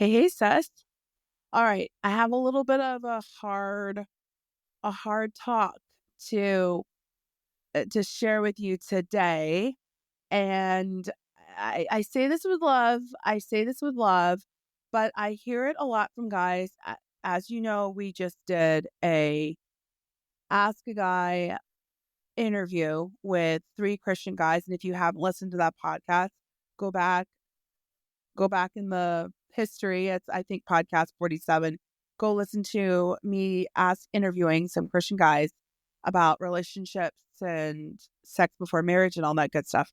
Hey, Seth. All right, I have a little bit of a hard talk to to share with you today, and I say this with love. I say this with love, but I hear it a lot from guys. As you know, we just did a Ask a Guy interview with three Christian guys, and if you haven't listened to that podcast, go back go back in the history. It's, I think, podcast 47. Go listen to me interviewing some Christian guys about relationships and sex before marriage and all that good stuff.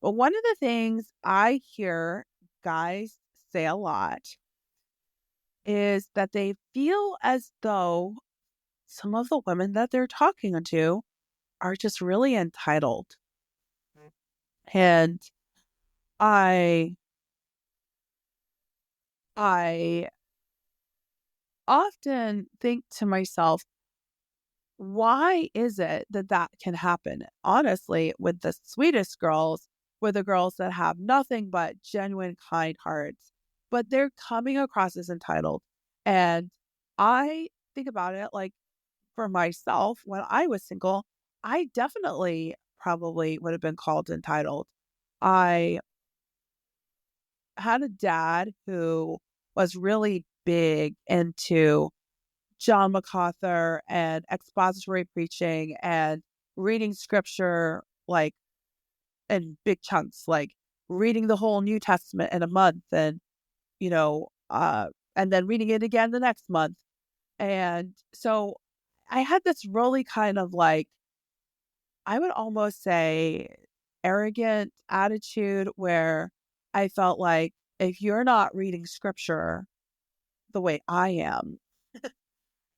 But one of the things I hear guys say a lot is that they feel as though some of the women that they're talking to are just really entitled. And I I often think to myself, why is it that that can happen? Honestly, with the sweetest girls, with the girls that have nothing but genuine kind hearts, but they're coming across as entitled. And I think about it like for myself, when I was single, I definitely probably would have been called entitled. I had a dad who was really big into John MacArthur and expository preaching and reading scripture like in big chunks, like reading the whole New Testament in a month you know, uh, and then reading it again the next month. And so I had this really kind of like, I would almost say arrogant attitude where I felt like if you're not reading scripture the way I am,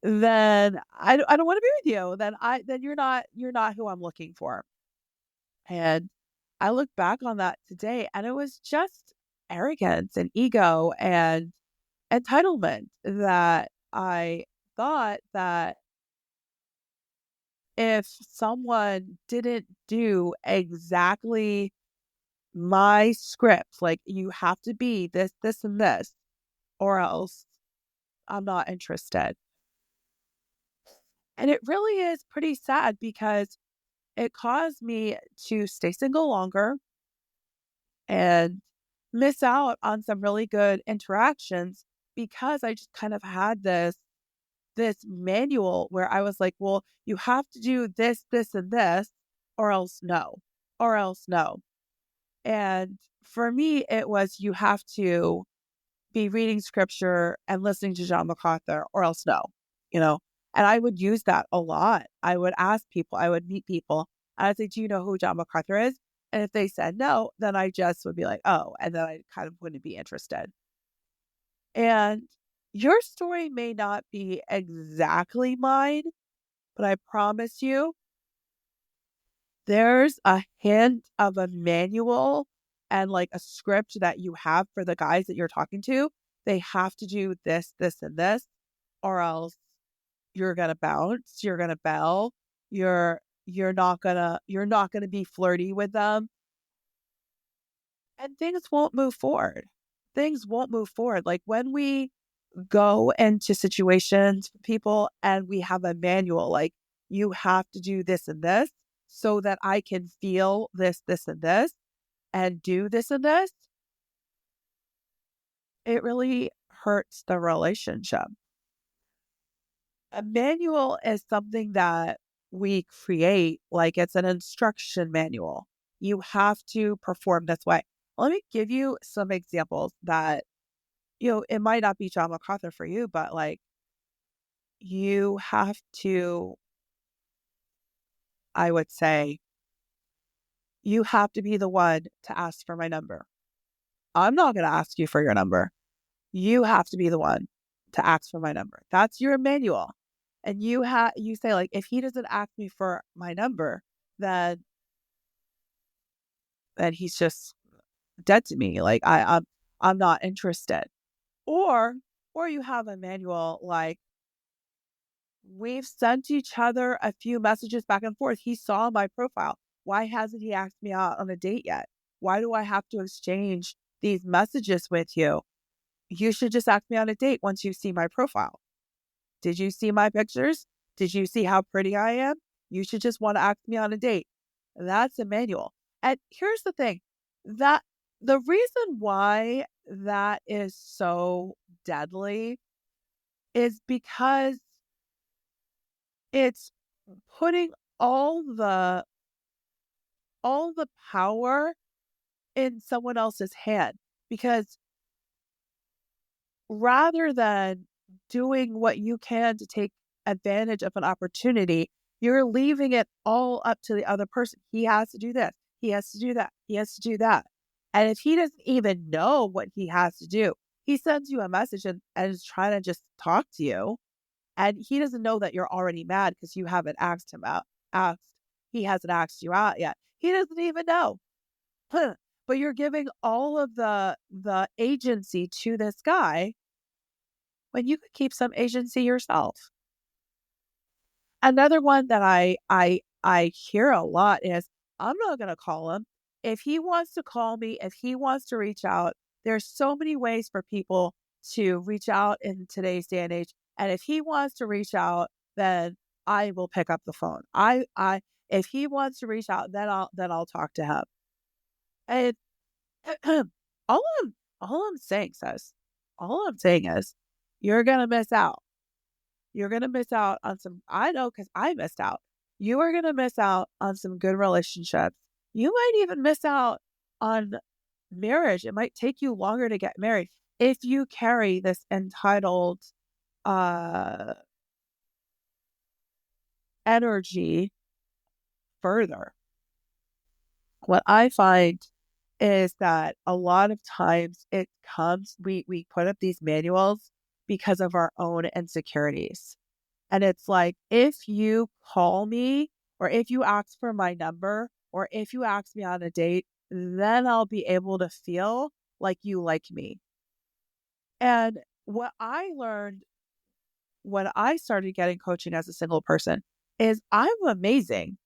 then I don't wanna be with you. Then you're not who I'm looking for. And I look back on that today, and it was just arrogance and ego and entitlement that I thought that if someone didn't do exactly my script, like, "You have to be this, this, and this, or else I'm not interested." And it really is pretty sad because it caused me to stay single longer and miss out on some really good interactions because I just kind of had this manual where I was like, "Well, you have to do this, this, and this, or else no, or else no." And for me, it was you have to be reading scripture and listening to John MacArthur, or else no, you know? And I would use that a lot. I would ask people, I would meet people, and I'd say, "Do you know who John MacArthur is?" And if they said no, then I just would be like, "Oh," and then I kind of wouldn't be interested. And your story may not be exactly mine, but I promise you, there's a hint of a manual and like a script that you have for the guys that you're talking to. They have to do this, this, and this, or else you're gonna bounce, you're gonna bail, you're not gonna be flirty with them, and things won't move forward. Things won't move forward. Like when we go into situations with people and we have a manual, like you have to do this and this so that I can feel this, this, and this and do this and this, it really hurts the relationship. A manual is something that we create, like it's an instruction manual. You have to perform this way. Let me give you some examples that, it might not be John MacArthur for you, but like you have to, I would say, you have to be the one to ask for my number. I'm not going to ask you for your number. You have to be the one to ask for my number. That's your manual. And you say like, if he doesn't ask me for my number, then he's just dead to me. Like I'm not interested. Or you have a manual like we've sent each other a few messages back and forth. He saw my profile. Why hasn't he asked me out on a date yet? Why do I have to exchange these messages with you? You should just ask me on a date once you see my profile. Did you see my pictures? Did you see how pretty I am? You should just want to ask me on a date. That's a manual. And here's the thing, that the reason why that is so deadly is because it's putting all the all the power in someone else's hand, because rather than doing what you can to take advantage of an opportunity, you're leaving it all up to the other person. He has to do this. He has to do that. He has to do that. And if he doesn't even know what he has to do, he sends you a message and is trying to just talk to you. And he doesn't know that you're already mad because you haven't asked him out. Asked. He hasn't asked you out yet. He doesn't even know. But you're giving all of the agency to this guy when you could keep some agency yourself. Another one that I hear a lot is, I'm not going to call him. If he wants to call me, if he wants to reach out, there's so many ways for people to reach out in today's day and age. And if he wants to reach out, then I will pick up the phone. If he wants to reach out, then I'll talk to him. And all I'm saying all I'm saying is, you're gonna miss out. You're gonna miss out on some. I know, because I missed out. You are gonna miss out on some good relationships. You might even miss out on marriage. It might take you longer to get married if you carry this entitled uh energy further. What I find is that a lot of times we put up these manuals because of our own insecurities. And it's like, if you call me, or if you ask for my number, or if you ask me on a date, then I'll be able to feel like you like me. And what I learned when I started getting coaching as a single person is, I'm amazing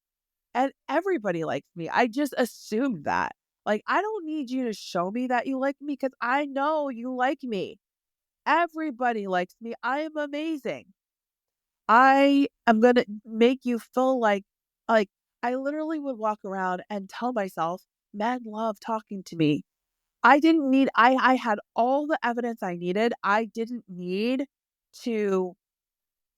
and everybody likes me. I just assumed that. Like, I don't need you to show me that you like me, because I know you like me. Everybody likes me. I am amazing. I am going to make you feel like I literally would walk around and tell myself, men love talking to me. I had all the evidence I needed. I didn't need to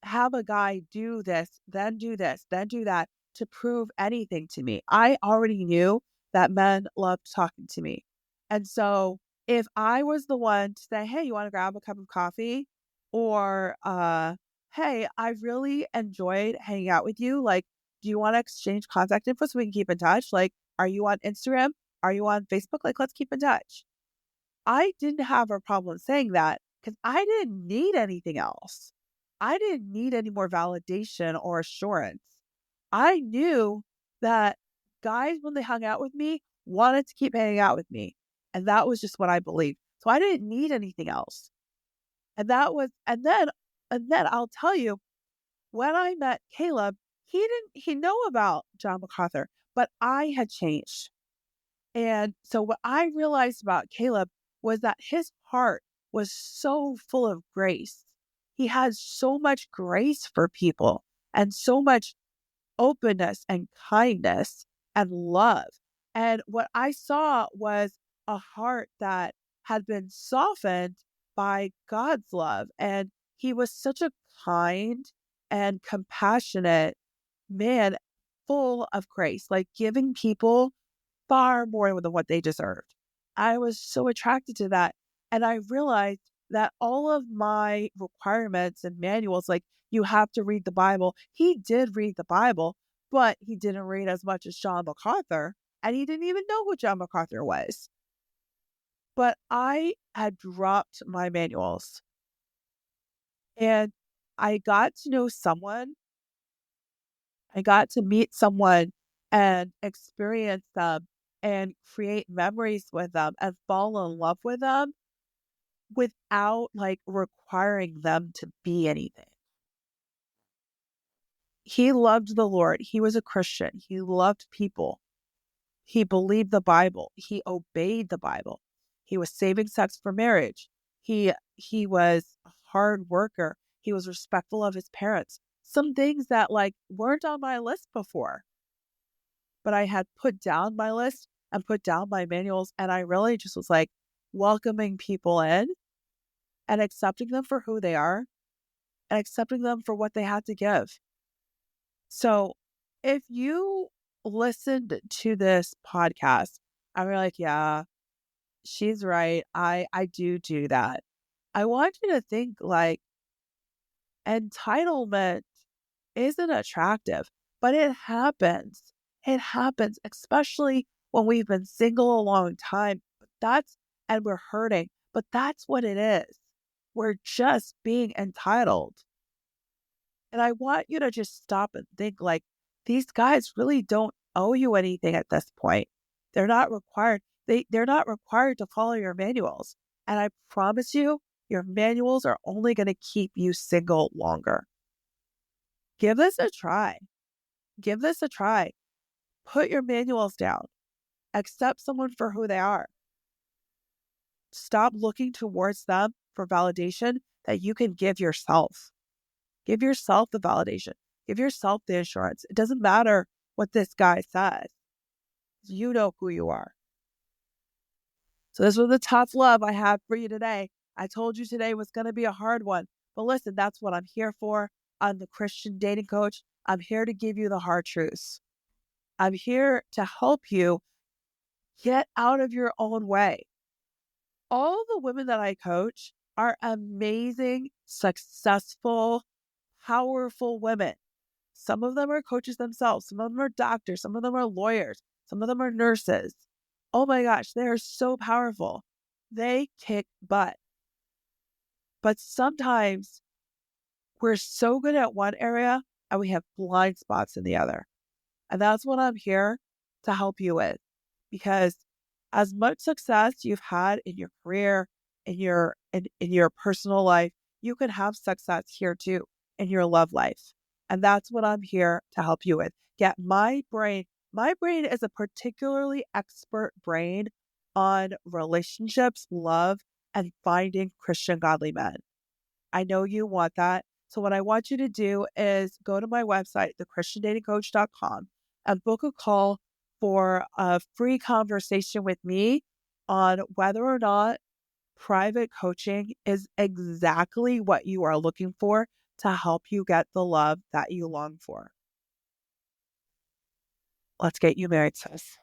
have a guy do this, then do that to prove anything to me. I already knew that men loved talking to me. And so if I was the one to say, hey, you want to grab a cup of coffee? Or, hey, I really enjoyed hanging out with you. Like, do you want to exchange contact info so we can keep in touch? Like, are you on Instagram? Are you on Facebook? Like, let's keep in touch. I didn't have a problem saying that because I didn't need anything else. I didn't need any more validation or assurance. I knew that guys, when they hung out with me, wanted to keep hanging out with me. And that was just what I believed. So I didn't need anything else. And then I'll tell you, when I met Caleb, he know about John MacArthur, but I had changed. And so what I realized about Caleb was that his heart was so full of grace. He had so much grace for people and so much openness and kindness and love. And what I saw was a heart that had been softened by God's love. And he was such a kind and compassionate man, full of grace, like giving people far more than what they deserved. I was so attracted to that. And I realized that all of my requirements and manuals, like, you have to read the Bible. He did read the Bible, but he didn't read as much as John MacArthur. And he didn't even know who John MacArthur was. But I had dropped my manuals, and I got to know someone. I got to meet someone and experience them and create memories with them and fall in love with them without like requiring them to be anything. He loved the Lord. He was a Christian. He loved people. He believed the Bible. He obeyed the Bible. He was saving sex for marriage. He was a hard worker. He was respectful of his parents. Some things that like weren't on my list before, but I had put down my list and put down my manuals. And I really just was like welcoming people in and accepting them for who they are and accepting them for what they had to give. So if you listened to this podcast, I'm like, yeah, she's right. I do that. I want you to think like entitlement isn't attractive, but it happens. It happens, especially when we've been single a long time. And we're hurting, but that's what it is. We're just being entitled. And I want you to just stop and think like these guys really don't owe you anything at this point. They're not required. They're not required to follow your manuals. And I promise you, your manuals are only going to keep you single longer. Give this a try. Give this a try. Put your manuals down. Accept someone for who they are. Stop looking towards them for validation that you can give yourself. Give yourself the validation. Give yourself the assurance. It doesn't matter what this guy says. You know who you are. So this was the tough love I have for you today. I told you today was going to be a hard one. But listen, that's what I'm here for. I'm the Christian dating coach. I'm here to give you the hard truths. I'm here to help you get out of your own way. All the women that I coach are amazing, successful, powerful women. Some of them are coaches themselves. Some of them are doctors. Some of them are lawyers. Some of them are nurses. Oh my gosh, they are so powerful. They kick butt. But sometimes we're so good at one area and we have blind spots in the other. And that's what I'm here to help you with. Because as much success you've had in your career, in your personal life, you can have success here too in your love life. And that's what I'm here to help you with. Get my brain. My brain is a particularly expert brain on relationships, love, and finding Christian godly men. I know you want that. So what I want you to do is go to my website, thechristiandatingcoach.com, and book a call for a free conversation with me on whether or not private coaching is exactly what you are looking for to help you get the love that you long for. Let's get you married, sis.